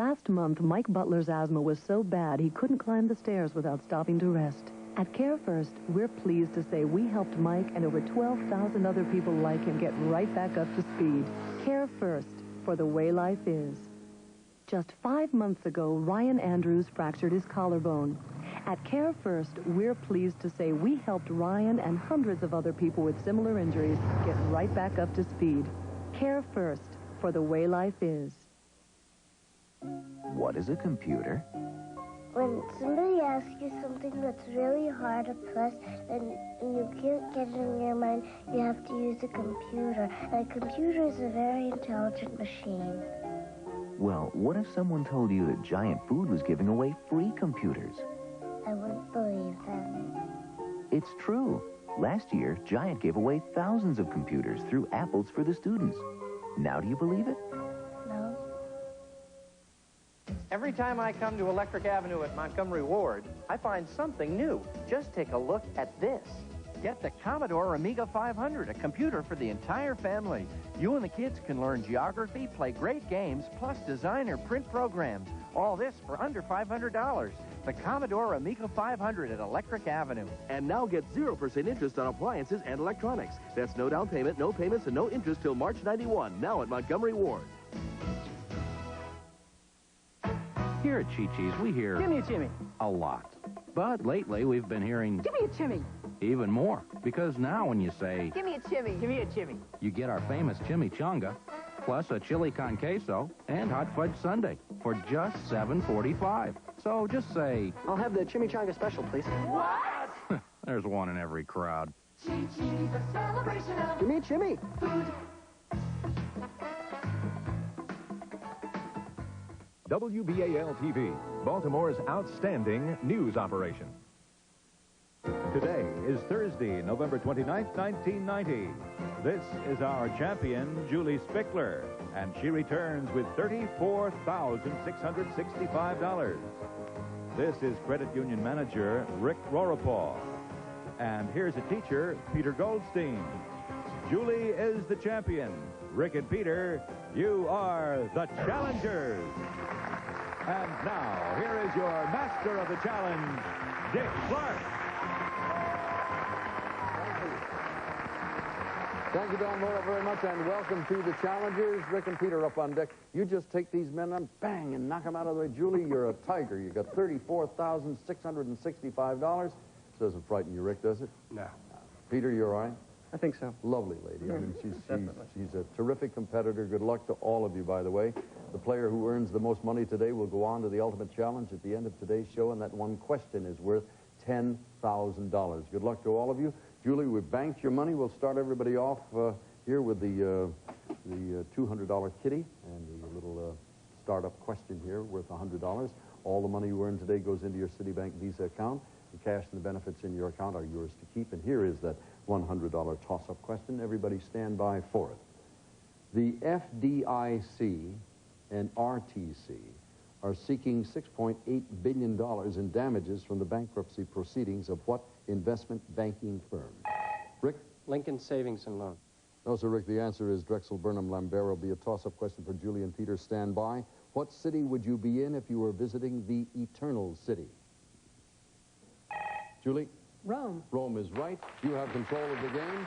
Last month, Mike Butler's asthma was so bad he couldn't climb the stairs without stopping to rest. At Care First, we're pleased to say we helped Mike and over 12,000 other people like him get right back up to speed. Care First, for the way life is. Just 5 months ago, Ryan Andrews fractured his collarbone. At Care First, we're pleased to say we helped Ryan and hundreds of other people with similar injuries get right back up to speed. Care First, for the way life is. What is a computer? When somebody asks you something that's really hard to press and you can't get it in your mind, you have to use a computer. And a computer is a very intelligent machine. Well, what if someone told you that Giant Food was giving away free computers? I wouldn't believe them. It's true. Last year, Giant gave away thousands of computers through Apples for the Students. Now do you believe it? No. Every time I come to Electric Avenue at Montgomery Ward, I find something new. Just take a look at this. Get the Commodore Amiga 500, a computer for the entire family. You and the kids can learn geography, play great games, plus design or print programs. All this for under $500. The Commodore Amiga 500 at Electric Avenue. And now get 0% interest on appliances and electronics. That's no down payment, no payments, and no interest till March 91, now at Montgomery Ward. Here at Chi-Chi's, we hear... Give me a Jimmy. ...a lot. But lately, we've been hearing... Give me a Jimmy. ...even more. Because now when you say... Give me a Jimmy. Give me a Jimmy. ...you get our famous chimichanga, plus a chili con queso, and hot fudge sundae for just $7.45. So just say... I'll have the chimichanga special, please. What? There's one in every crowd. Chi-Chi's, a celebration of Give me a Jimmy. food. WBAL-TV, Baltimore's outstanding news operation. Today is Thursday, November 29th, 1990. This is our champion, Julie Spickler, and she returns with $34,665. This is credit union manager Rick Roropaw. And here's a teacher, Peter Goldstein. Julie is the champion. Rick and Peter, you are the challengers. And now, here is your master of the challenge, Dick Clark. Thank you, Don Mora, very much, and welcome to the challengers. Rick and Peter up on deck. You just take these men and bang, and knock them out of the way. Julie, you're a tiger. You got $34,665. Doesn't frighten you, Rick, does it? No. Peter, you're all right? I think so. Lovely lady. I mean, Definitely. she's a terrific competitor. Good luck to all of you, by the way. The player who earns the most money today will go on to the ultimate challenge at the end of today's show, and that one question is worth $10,000. Good luck to all of you. Julie, we've banked your money. We'll start everybody off here with the $200 kitty and the little startup question here worth $100. All the money you earn today goes into your Citibank Visa account. The cash and the benefits in your account are yours to keep. And here is that $100 toss-up question. Everybody stand by for it. The FDIC and RTC are seeking $6.8 billion in damages from the bankruptcy proceedings of what investment banking firm? Rick? Lincoln Savings and Loan. No, sir, Rick. The answer is Drexel Burnham Lambert. Will be a toss-up question for Julie and Peter. Stand by. What city would you be in if you were visiting the Eternal City? Julie? Rome. Rome is right. You have control of the game.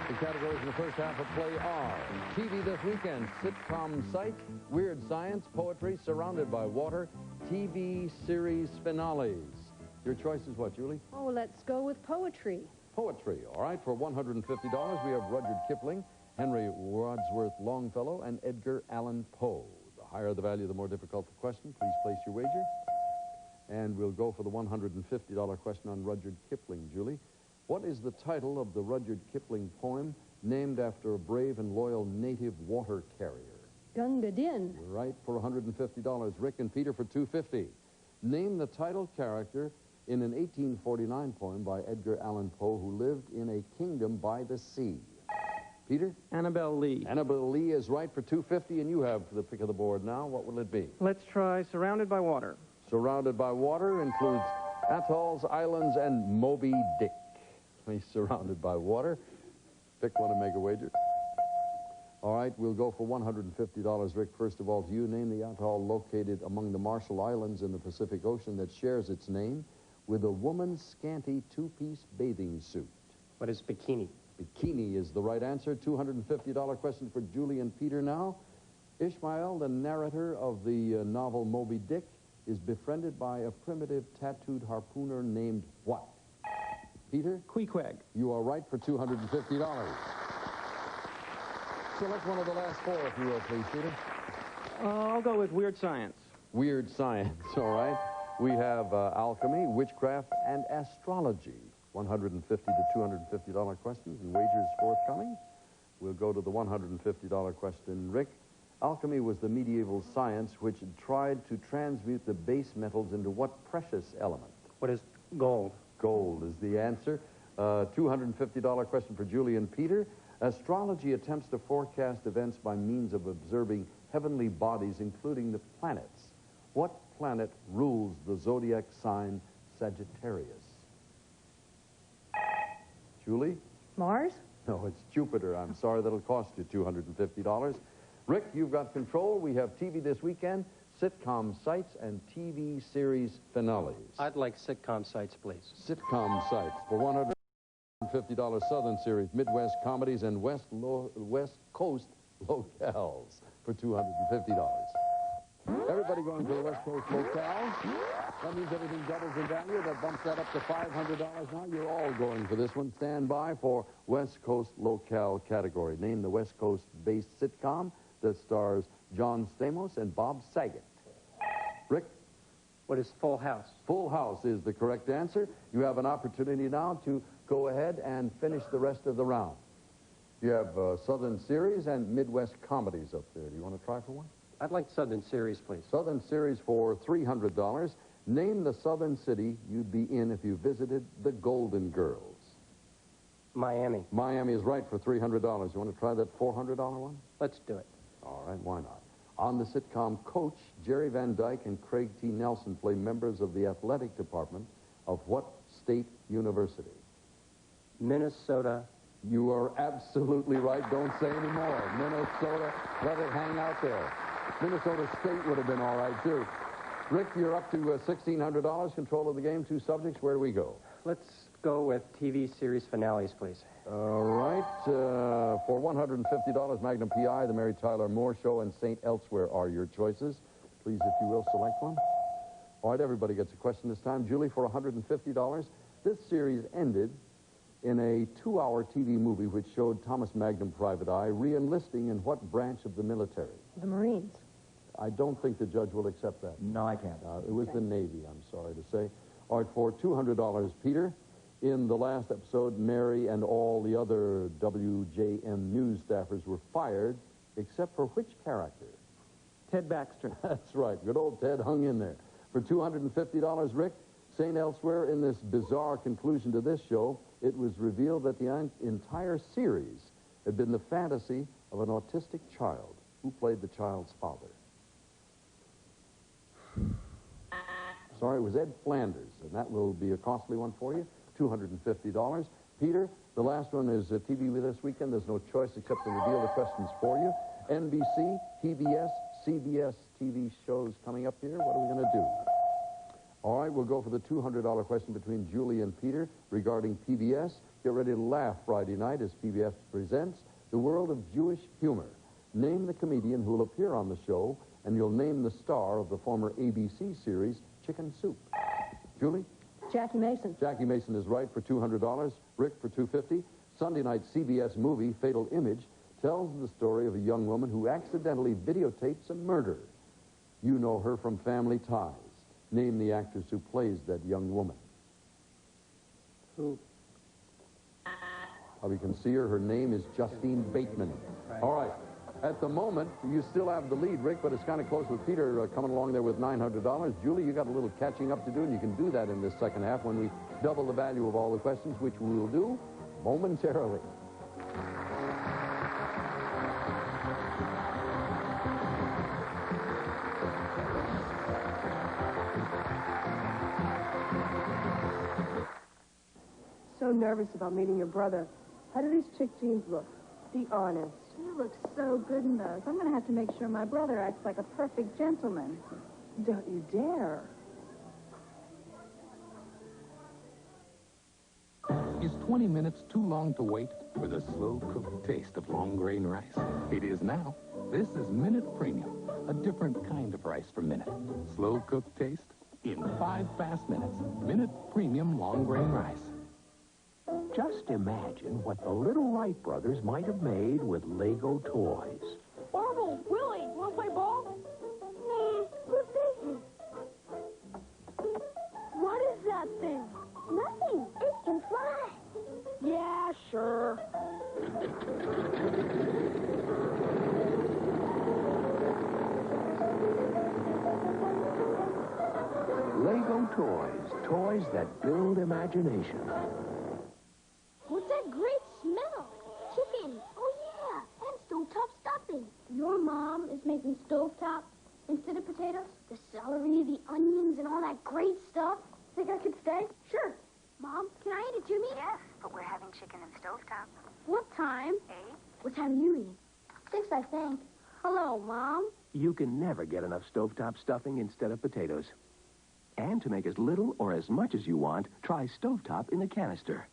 The categories in the first half of play are TV this weekend, sitcom psych, weird science, poetry, surrounded by water, TV series finales. Your choice is what, Julie? Oh, let's go with poetry. Poetry. All right, for $150, we have Rudyard Kipling, Henry Wadsworth Longfellow, and Edgar Allan Poe. The higher the value, the more difficult the question. Please place your wager. And we'll go for the $150 question on Rudyard Kipling, Julie. What is the title of the Rudyard Kipling poem named after a brave and loyal native water carrier? Gunga Din. You're right, for $150. Rick and Peter for $250. Name the title character in an 1849 poem by Edgar Allan Poe who lived in a kingdom by the sea. Peter? Annabelle Lee. Annabelle Lee is right for $250, and you have the pick of the board now. What will it be? Let's try Surrounded by Water. Surrounded by Water includes atolls, islands, and Moby Dick. He's surrounded by water. Pick one and make a wager. All right, we'll go for $150, Rick. First of all, to you, name the atoll located among the Marshall Islands in the Pacific Ocean that shares its name with a woman's scanty two-piece bathing suit. What is bikini? Bikini is the right answer. $250 question for Julie and Peter now. Ishmael, the narrator of the novel Moby Dick, is befriended by a primitive tattooed harpooner named what? Peter? Queequeg. You are right for $250. Select one of the last four, if you will, please, Peter. I'll go with weird science. Weird science, all right. We have alchemy, witchcraft, and astrology. $150 to $250 questions, and wagers forthcoming. We'll go to the $150 question. Rick, alchemy was the medieval science which tried to transmute the base metals into what precious element? What is gold? Gold is the answer. $250 question for Julie and Peter. Astrology attempts to forecast events by means of observing heavenly bodies, including the planets. What planet rules the zodiac sign Sagittarius? Julie? Mars? No, it's Jupiter. I'm sorry, that'll cost you $250. Rick, you've got control. We have TV this weekend, sitcom sites, and TV series finales. I'd like sitcom sites, please. Sitcom sites for $150 Southern Series, Midwest comedies, and West Coast locales for $250. Everybody going for the West Coast locale. That means everything doubles in value. That bumps that up to $500 now. You're all going for this one. Stand by for West Coast locale category. Name the West Coast-based sitcom that stars John Stamos and Bob Saget. Rick? What is Full House? Full House is the correct answer. You have an opportunity now to go ahead and finish the rest of the round. You have Southern Series and Midwest comedies up there. Do you want to try for one? I'd like Southern Series, please. Southern Series for $300. Name the southern city you'd be in if you visited the Golden Girls. Miami. Miami is right for $300. You want to try that $400 one? Let's do it. All right, why not? On the sitcom Coach, Jerry Van Dyke and Craig T. Nelson play members of the athletic department of what state university? Minnesota. You are absolutely right. Don't say any more. Minnesota, let it hang out there. Minnesota State would have been all right, too. Rick, you're up to $1,600. Control of the game. Two subjects. Where do we go? Let's go with TV series finales, please. All right. For $150, Magnum P.I., The Mary Tyler Moore Show, and St. Elsewhere are your choices. Please, if you will, select one. All right, everybody gets a question this time. Julie, for $150, this series ended in a 2-hour TV movie which showed Thomas Magnum, Private Eye, re-enlisting in what branch of the military? The Marines. I don't think the judge will accept that. No, I can't. It was the Navy, I'm sorry to say. All right, for $200, Peter, in the last episode, Mary and all the other WJM news staffers were fired, except for which character? Ted Baxter. That's right. Good old Ted hung in there. For $250, Rick, St. Elsewhere, in this bizarre conclusion to this show, it was revealed that the entire series had been the fantasy of an autistic child. Who played the child's father? Sorry, it was Ed Flanders, and that will be a costly one for you, $250. Peter, the last one is TV with this weekend. There's no choice except to reveal the questions for you. NBC, PBS, CBS TV shows coming up here. What are we going to do? All right, we'll go for the $200 question between Julie and Peter regarding PBS. Get ready to laugh Friday night as PBS presents The World of Jewish Humor. Name the comedian who will appear on the show, and you'll name the star of the former ABC series Chicken Soup. Julie? Jackie Mason. Jackie Mason is right for $200. Rick for $250. Sunday night CBS movie Fatal Image tells the story of a young woman who accidentally videotapes a murder. You know her from Family Ties. Name the actress who plays that young woman. Who? We can see her. Her name is Justine Bateman. Right. All right. At the moment, you still have the lead, Rick, but it's kind of close with Peter coming along there with $900. Julie, you got a little catching up to do, and you can do that in this second half when we double the value of all the questions, which we will do momentarily. So nervous about meeting your brother. How do these chick jeans look? Be honest. You look so good in those. I'm going to have to make sure my brother acts like a perfect gentleman. Don't you dare. Is 20 minutes too long to wait for the slow-cooked taste of long-grain rice? It is now. This is Minute Premium, a different kind of rice from Minute. Slow-cooked taste in 5 fast minutes. Minute Premium long-grain rice. Just imagine what the little Wright brothers might have made with Lego toys. Marble, Willie, want to play ball? What is that thing? Nothing. It can fly. Yeah, sure. Lego toys. Toys that build imagination. What's that great smell? Chicken. Oh, yeah. And stovetop stuffing. Your mom is making stovetop instead of potatoes? The celery, the onions, and all that great stuff? Think I could stay? Sure. Mom, can I eat it, Jimmy? Yes, but we're having chicken and stovetop. What time? 8. What time do you eat? 6, I think. Hello, Mom. You can never get enough stovetop stuffing instead of potatoes. And to make as little or as much as you want, try stovetop in a canister.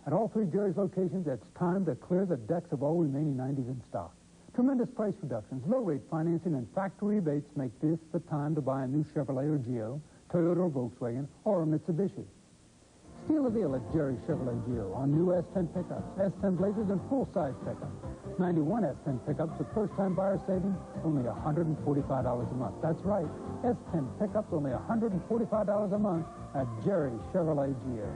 At all 3 Jerry's locations, it's time to clear the decks of all remaining 90s in stock. Tremendous price reductions, low-rate financing, and factory rebates make this the time to buy a new Chevrolet or Geo, Toyota or Volkswagen, or a Mitsubishi. Steal a deal at Jerry's Chevrolet Geo on new S10 pickups, S10 Blazers, and full-size pickups. 91 S10 pickups with first-time buyer savings only $145 a month. That's right, S10 pickups only $145 a month at Jerry's Chevrolet Geo.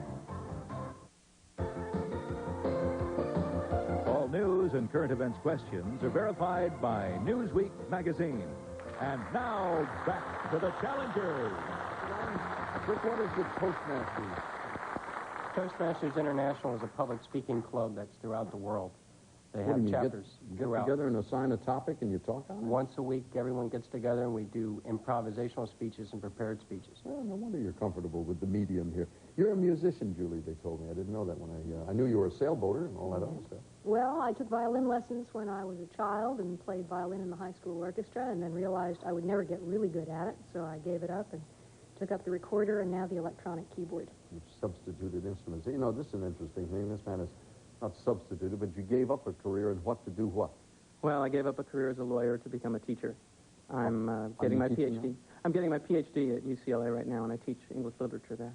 All news and current events questions are verified by Newsweek magazine. And now, back to the challengers. Rick, what is the Toastmasters? Toastmasters International is a public speaking club that's throughout the world. They What, have you chapters get throughout. together and assign a topic and you talk on it? Once a week, everyone gets together and we do improvisational speeches and prepared speeches. Well, no wonder you're comfortable with the medium here. You're a musician, Julie, they told me. I didn't know that when I knew you were a sailboater and all that other stuff. Well, I took violin lessons when I was a child and played violin in the high school orchestra and then realized I would never get really good at it, so I gave it up and took up the recorder and now the electronic keyboard. You've substituted instruments. You know, this is an interesting thing. This man is not substituted, but you gave up a career in what to do what? Well, I gave up a career as a lawyer to become a teacher. I'm getting my PhD. Now? I'm getting my PhD at UCLA right now, and I teach English literature there.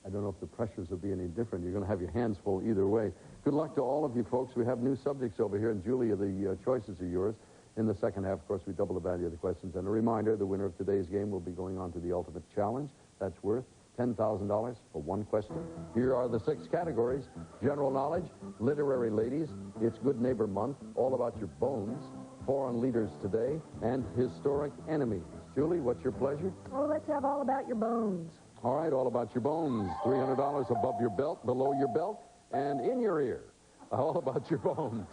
I don't know if the pressures will be any different. You're going to have your hands full either way. Good luck to all of you folks. We have new subjects over here, and Julia, the choices are yours. In the second half, of course, we double the value of the questions. And a reminder, the winner of today's game will be going on to the Ultimate Challenge. That's worth $10,000 for one question. Here are the 6 categories. General knowledge, literary ladies, It's Good Neighbor Month, all about your bones, foreign leaders today, and historic enemies. Julie, what's your pleasure? Oh, let's have all about your bones. All right, all about your bones. $300 above your belt, below your belt, and in your ear. All about your bones.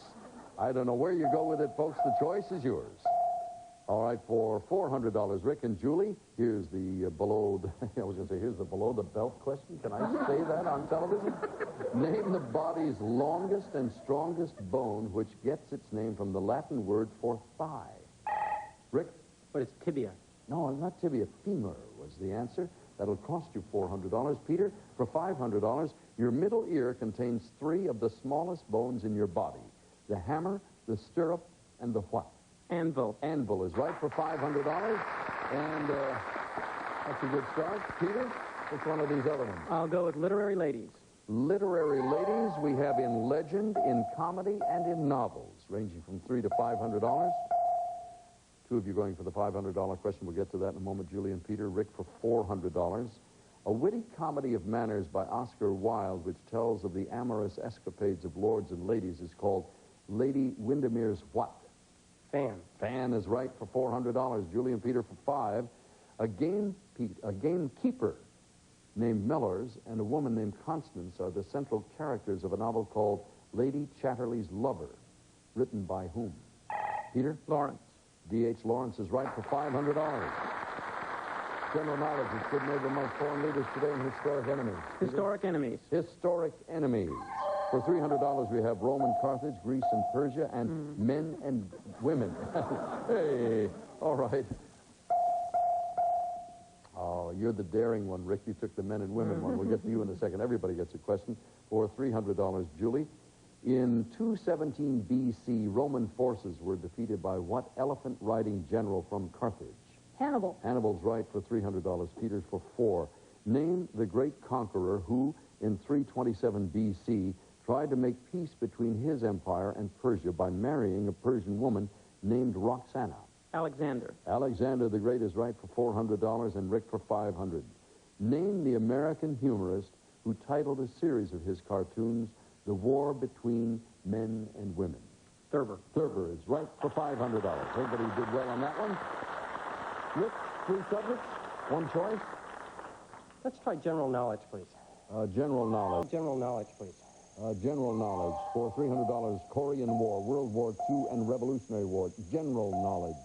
I don't know where you go with it, folks. The choice is yours. All right, for $400, Rick and Julie, here's the below the belt question. Can I say that on television? Name the body's longest and strongest bone, which gets its name from the Latin word for thigh. Rick? But it's tibia. No, not tibia. Femur was the answer. That'll cost you $400. Peter, for $500, your middle ear contains 3 of the smallest bones in your body. The hammer, the stirrup, and the what? Anvil. Anvil is right for $500. And that's a good start. Peter, which one of these other ones? I'll go with literary ladies. Literary ladies we have in legend, in comedy, and in novels, ranging from $300 to $500. 2 of you going for the $500 question. We'll get to that in a moment. Julie and Peter. Rick for $400. A witty comedy of manners by Oscar Wilde, which tells of the amorous escapades of lords and ladies, is called Lady Windermere's what? Fan. Fan is right for $400. Julie and Peter for $5. A gamekeeper named Mellors and a woman named Constance are the central characters of a novel called Lady Chatterley's Lover, written by whom? Peter? Lawrence. D.H. Lawrence is right for $500. General knowledge is good neighbor among foreign leaders today and historic enemies. Historic enemies. Historic enemies. For $300, we have Rome and Carthage, Greece and Persia, and men and women. Hey, all right. Oh, you're the daring one, Rick. You took the men and women one. We'll get to you in a second. Everybody gets a question. For $300, Julie. In 217 B.C., Roman forces were defeated by what elephant-riding general from Carthage? Hannibal. Hannibal's right for $300. Peter's for $4. Name the great conqueror who, in 327 B.C., tried to make peace between his empire and Persia by marrying a Persian woman named Roxana. Alexander. Alexander the Great is right for $400, and Rick for $500. Name the American humorist who titled a series of his cartoons, The War Between Men and Women. Thurber. Thurber is right for $500. Everybody did well on that one. Rick, 3 subjects, 1 choice. Let's try general knowledge, please. General knowledge. General knowledge, please. General knowledge for $300. Korean War, World War II, and Revolutionary War. General knowledge.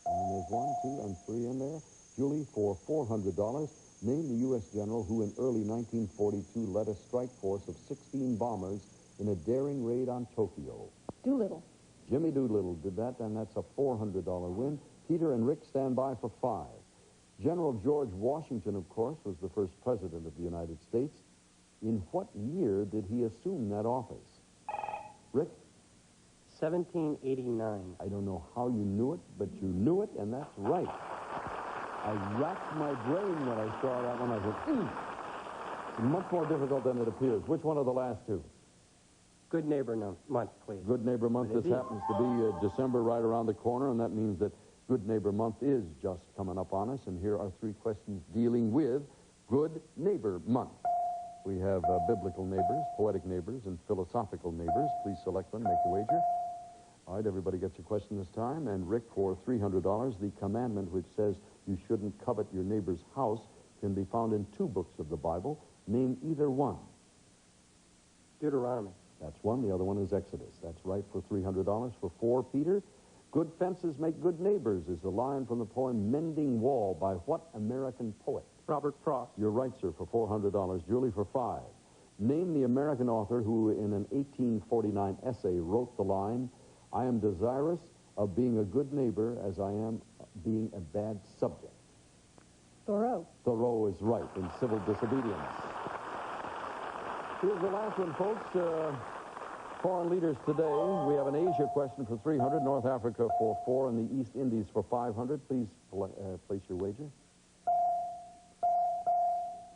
And there's 1, 2, and 3 in there. Julie, for $400. Name the U.S. general who in early 1942 led a strike force of 16 bombers in a daring raid on Tokyo. Doolittle. Jimmy Doolittle did that, and that's a $400 win. Peter and Rick stand by for 5. General George Washington, of course, was the first president of the United States. In what year did he assume that office? Rick? 1789. I don't know how you knew it, but you knew it, and that's right. I racked my brain when I saw that one. I said, It's much more difficult than it appears. Which one of the last 2? Good Neighbor Month, please. Good Neighbor Month. This happens to be December right around the corner, and that means that Good Neighbor Month is just coming up on us. And here are 3 questions dealing with Good Neighbor Month. We have biblical neighbors, poetic neighbors, and philosophical neighbors. Please select one, make the wager. All right, everybody gets a question this time. And Rick, for $300, the commandment which says you shouldn't covet your neighbor's house can be found in 2 books of the Bible. Name either one. Deuteronomy. That's 1. The other one is Exodus. That's right for $300. For 4, Peter. Good fences make good neighbors is the line from the poem Mending Wall by what American poet? Robert Frost. You're right, sir, for $400. Julie, for 5. Name the American author who, in an 1849 essay, wrote the line, I am desirous of being a good neighbor as I am being a bad subject. Thoreau. Thoreau is right in Civil Disobedience. Here's the last one, folks. Foreign leaders today. We have an Asia question for $300, North Africa for $4, and the East Indies for $500. Please place your wager.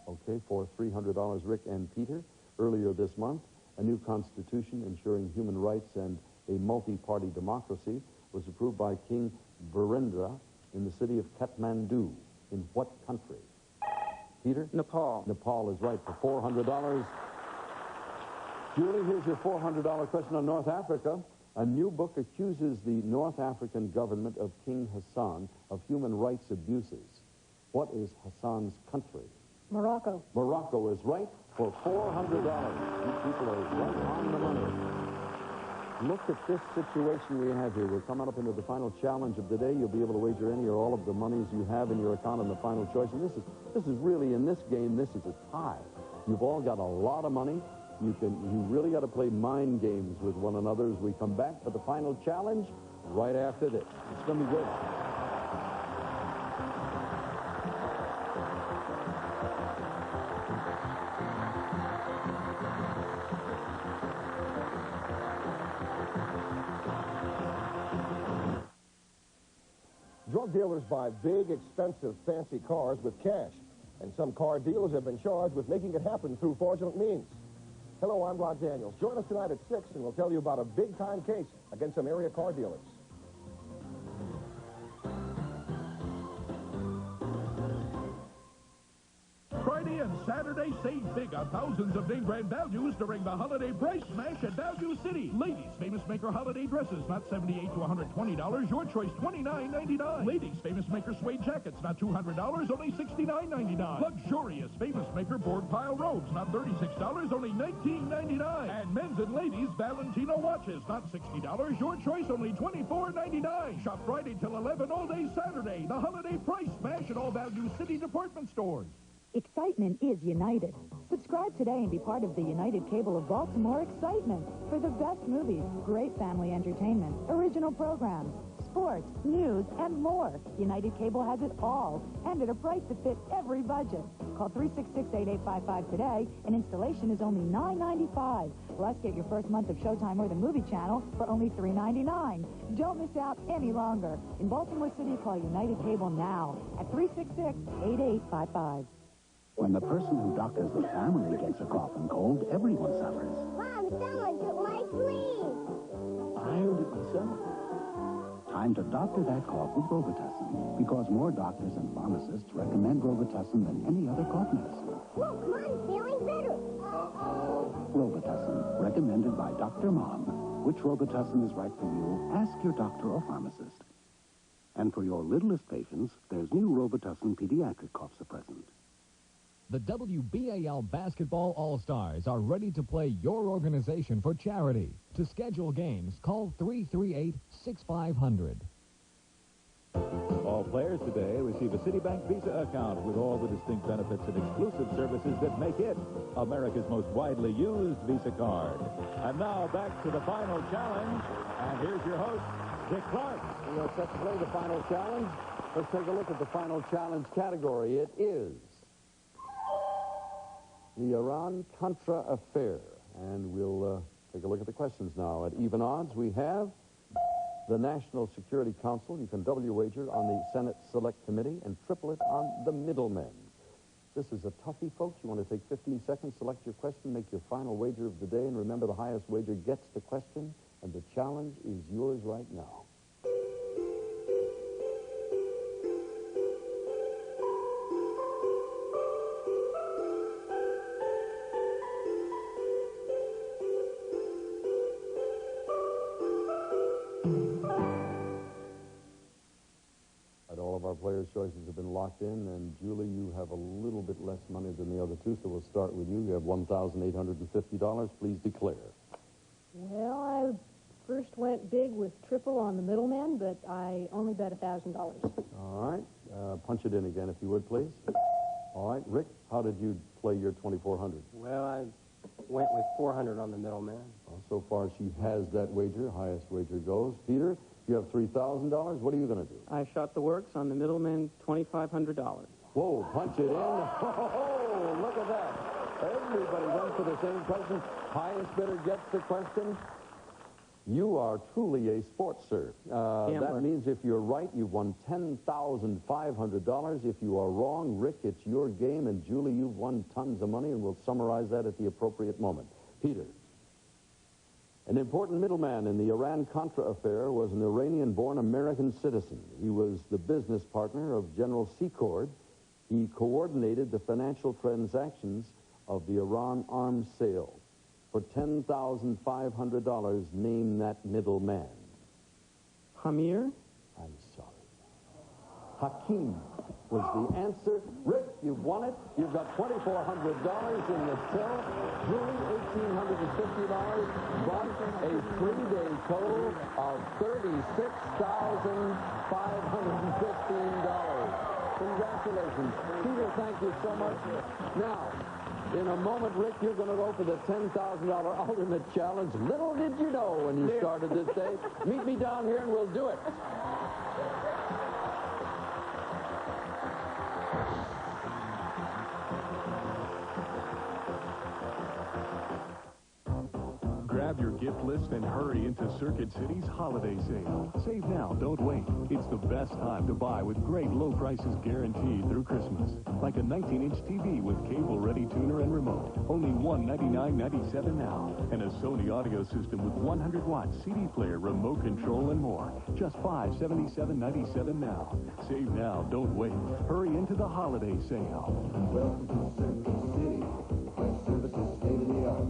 Okay, for $300, Rick and Peter. Earlier this month, a new constitution ensuring human rights and a multi-party democracy was approved by King Virendra in the city of Kathmandu. In what country? Peter? Nepal. Nepal is right for $400. Julie, here's your $400 question on North Africa. A new book accuses the North African government of King Hassan of human rights abuses. What is Hassan's country? Morocco. Morocco is right for $400. You people are right on the money. Look at this situation we have here. We're coming up into the final challenge of the day. You'll be able to wager any or all of the monies you have in your account on the final choice. And this is really, in this game, this is a tie. You've all got a lot of money. You really got to play mind games with one another as we come back for the final challenge right after this. It's going to be good. Drug dealers buy big, expensive, fancy cars with cash. And some car dealers have been charged with making it happen through fraudulent means. Hello, I'm Rod Daniels. Join us tonight at 6, and we'll tell you about a big-time case against some area car dealers. Friday and Saturday, save big on thousands of name brand values during the holiday price smash at Value City. Ladies Famous Maker holiday dresses, not $78 to $120. Your choice, $29.99. Ladies Famous Maker suede jackets, not $200, only $69.99. Luxurious Famous Maker board pile robes, not $36, only $19.99. And men's and ladies Valentino watches, not $60. Your choice, only $24.99. Shop Friday till 11 all day Saturday. The holiday price smash at all Value City department stores. Excitement is united. Subscribe today and be part of the United Cable of Baltimore excitement for the best movies, great family entertainment, original programs, sports, news, and more. United Cable has it all, and at a price to fit every budget. Call 366-8855 today, and installation is only $9.95. Plus, get your first month of Showtime or the Movie Channel for only $3.99. Don't miss out any longer. In Baltimore City, call United Cable now at 366-8855. When the person who doctors the family gets a cough and cold, everyone suffers. Mom, someone took my sleeve. I heard it myself. Time to doctor that cough with Robitussin, because more doctors and pharmacists recommend Robitussin than any other cough medicine. Look, Mom's feeling better. Robitussin, recommended by Dr. Mom. Which Robitussin is right for you? Ask your doctor or pharmacist. And for your littlest patients, there's new Robitussin pediatric cough suppressant. The WBAL Basketball All-Stars are ready to play your organization for charity. To schedule games, call 338-6500. All players today receive a Citibank Visa account with all the distinct benefits and exclusive services that make it America's most widely used Visa card. And now back to the final challenge. And here's your host, Dick Clark. We are set to play the final challenge. Let's take a look at the final challenge category. It is the Iran-Contra affair. And we'll take a look at the questions now. At even odds, we have the National Security Council. You can double your wager on the Senate Select Committee and triple it on the middlemen. This is a toughie, folks. You want to take 15 seconds, select your question, make your final wager of the day, and remember the highest wager gets the question, and the challenge is yours right now. Players' choices have been locked in, and Julie, you have a little bit less money than the other two, so we'll start with you. You have $1,850. Please declare. Well, I first went big with triple on the middleman, but I only bet $1,000. All right. Punch it in again, if you would, please. All right. Rick, how did you play your $2,400? Well, I went with $400 on the middleman. Well, so far, she has that wager. Highest wager goes. Peter, you have $3,000. What are you going to do? I shot the works on the middleman, $2,500. Whoa, punch it in. Oh, look at that. Everybody went for the same question. Highest bidder gets the question. You are truly a sportster. That means if you're right, you've won $10,500. If you are wrong, Rick, it's your game. And Julie, you've won tons of money, and we'll summarize that at the appropriate moment. Peter. An important middleman in the Iran-Contra affair was an Iranian-born American citizen. He was the business partner of General Secord. He coordinated the financial transactions of the Iran arms sale. For $10,500, name that middleman. Hamir? I'm sorry. Hakim was the answer. Rick, you've won it. You've got $2,400 in the till. Julie, $1,850. But a three-day total of $36,515. Congratulations. Peter, thank you so much. Now, in a moment, Rick, you're going to go for the $10,000 ultimate challenge. Little did you know when you started this day. Meet me down here and we'll do it. Grab your gift list and hurry into Circuit City's holiday sale. Save now, don't wait. It's the best time to buy with great low prices guaranteed through Christmas. Like a 19-inch TV with cable-ready tuner and remote. Only $199.97 now. And a Sony audio system with 100-watt CD player, remote control, and more. Just $577.97 now. Save now, don't wait. Hurry into the holiday sale. Welcome to Circuit City, where service is state-of-the-art.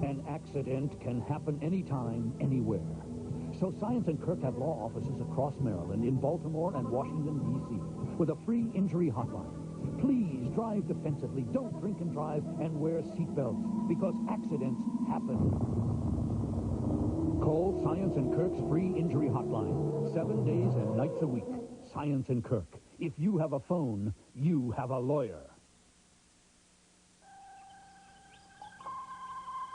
An accident can happen anytime, anywhere. So Science and Kirk have law offices across Maryland, in Baltimore and Washington, D.C., with a free injury hotline. Please drive defensively, don't drink and drive, and wear seatbelts, because accidents happen. Call Science and Kirk's free injury hotline, 7 days and nights a week. Science and Kirk. If you have a phone, you have a lawyer.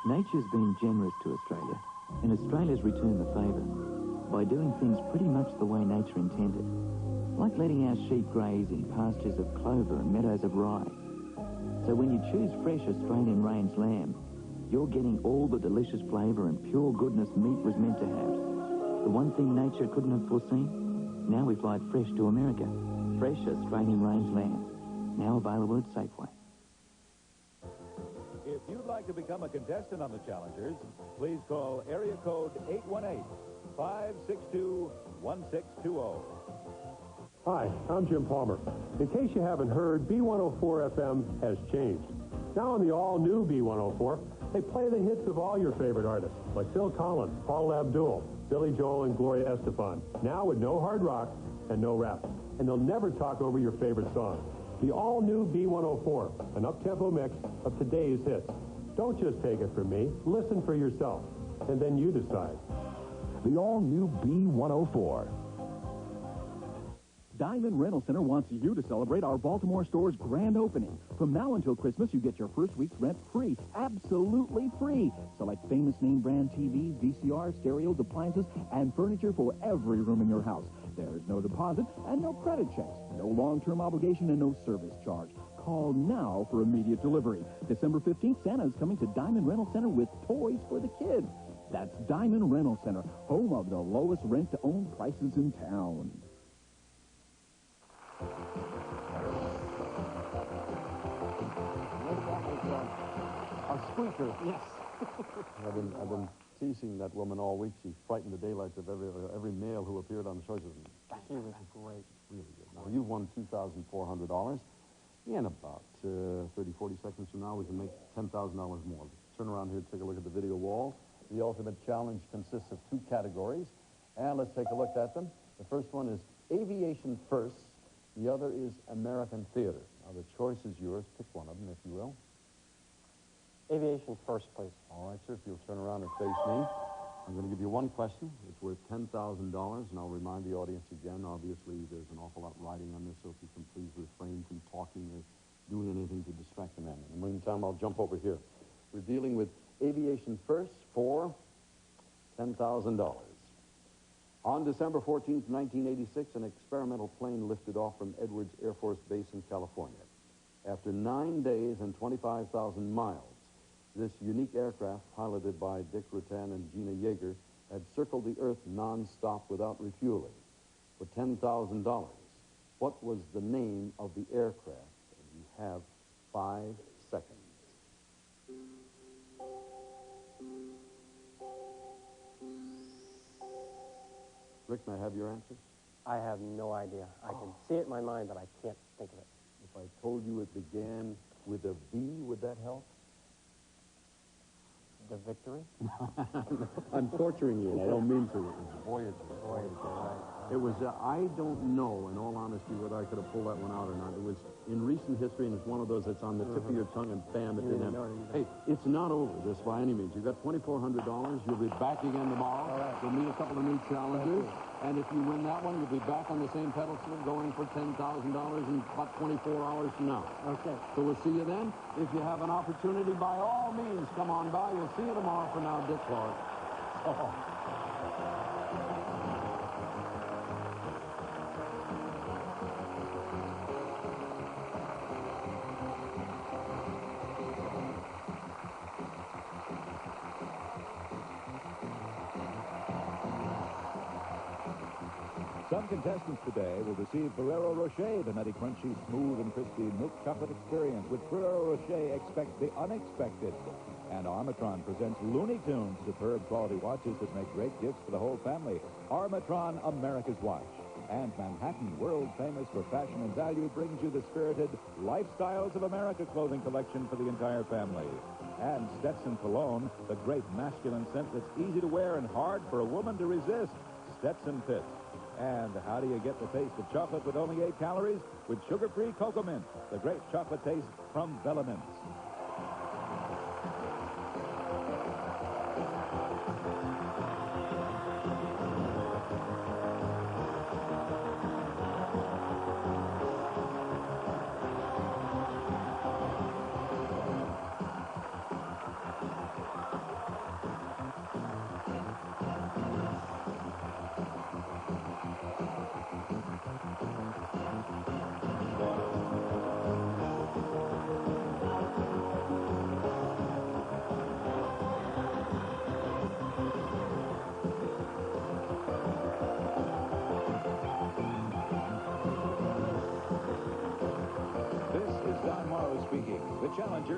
Nature's been generous to Australia, and Australia's returned the favour by doing things pretty much the way nature intended, like letting our sheep graze in pastures of clover and meadows of rye. So when you choose fresh Australian range lamb, you're getting all the delicious flavour and pure goodness meat was meant to have. The one thing nature couldn't have foreseen? Now we fly it fresh to America. Fresh Australian range lamb, now available at Safeway. If you'd like to become a contestant on the Challengers, please call area code 818-562-1620. Hi, I'm Jim Palmer. In case you haven't heard, B104 FM has changed. Now on the all-new B104, they play the hits of all your favorite artists, like Phil Collins, Paula Abdul, Billy Joel, and Gloria Estefan. Now with no hard rock and no rap. And they'll never talk over your favorite songs. The all-new B104, an up-tempo mix of today's hits. Don't just take it from me. Listen for yourself, and then you decide. The all-new B104. Diamond Rental Center wants you to celebrate our Baltimore store's grand opening. From now until Christmas, you get your first week's rent free. Absolutely free. Select famous name brand TVs, VCRs, stereos, appliances, and furniture for every room in your house. There's no deposit and no credit checks. No long-term obligation and no service charge. Call now for immediate delivery. December 15th, Santa is coming to Diamond Rental Center with toys for the kids. That's Diamond Rental Center, home of the lowest rent-to-own prices in town. A squeaker. Yes. I've been teasing that woman all week. She frightened the daylights of every male who appeared on the show. She was great. Really good. Now, you've won $2,400. In about 30, 40 seconds from now, we can make $10,000 more. Turn around here and take a look at the video wall. The ultimate challenge consists of two categories, and let's take a look at them. The first one is aviation first. The other is American theater. Now, the choice is yours. Pick one of them, if you will. Aviation first, please. All right, sir. If you'll turn around and face me, I'm going to give you one question. It's worth $10,000, and I'll remind the audience again, obviously, there's an awful lot riding on this, so if you can please refrain from talking or doing anything to distract the man. In the meantime, I'll jump over here. We're dealing with aviation first for $10,000. On December 14th, 1986, an experimental plane lifted off from Edwards Air Force Base in California. After 9 days and 25,000 miles, this unique aircraft, piloted by Dick Rutan and Gina Yeager, had circled the Earth non-stop without refueling. For $10,000, what was the name of the aircraft? And you have 5 seconds. Rick, may I have your answer? I have no idea. I can see it in my mind, but I can't think of it. If I told you it began with a V, would that help? The Victory? I'm torturing you, and I don't mean to. It was Voyager. Voyager, right. It was, I don't know, in all honesty, whether I could have pulled that one out or not. It was in recent history, and it's one of those that's on the tip of your tongue, and bam, it didn't happen. Hey, it's not over this by any means. You've got $2,400. You'll be back again tomorrow. You'll meet a couple of new challengers. And if you win that one, you'll be back on the same pedestal going for $10,000 in about 24 hours from now. Okay. So we'll see you then. If you have an opportunity, by all means, come on by. We'll see you tomorrow. For now, Dick Clark. Some contestants today will receive Ferrero Rocher, the nutty, crunchy, smooth, and crispy milk chocolate experience. With Ferrero Rocher, expect the unexpected. And Armatron presents Looney Tunes, superb quality watches that make great gifts for the whole family. Armatron, America's watch. And Manhattan, world famous for fashion and value, brings you the spirited Lifestyles of America clothing collection for the entire family. And Stetson Cologne, the great masculine scent that's easy to wear and hard for a woman to resist. Stetson Fits. And how do you get the taste of chocolate with only 8 calories? With sugar-free Cocoa Mint, the great chocolate taste from Bella Mints. the Challenger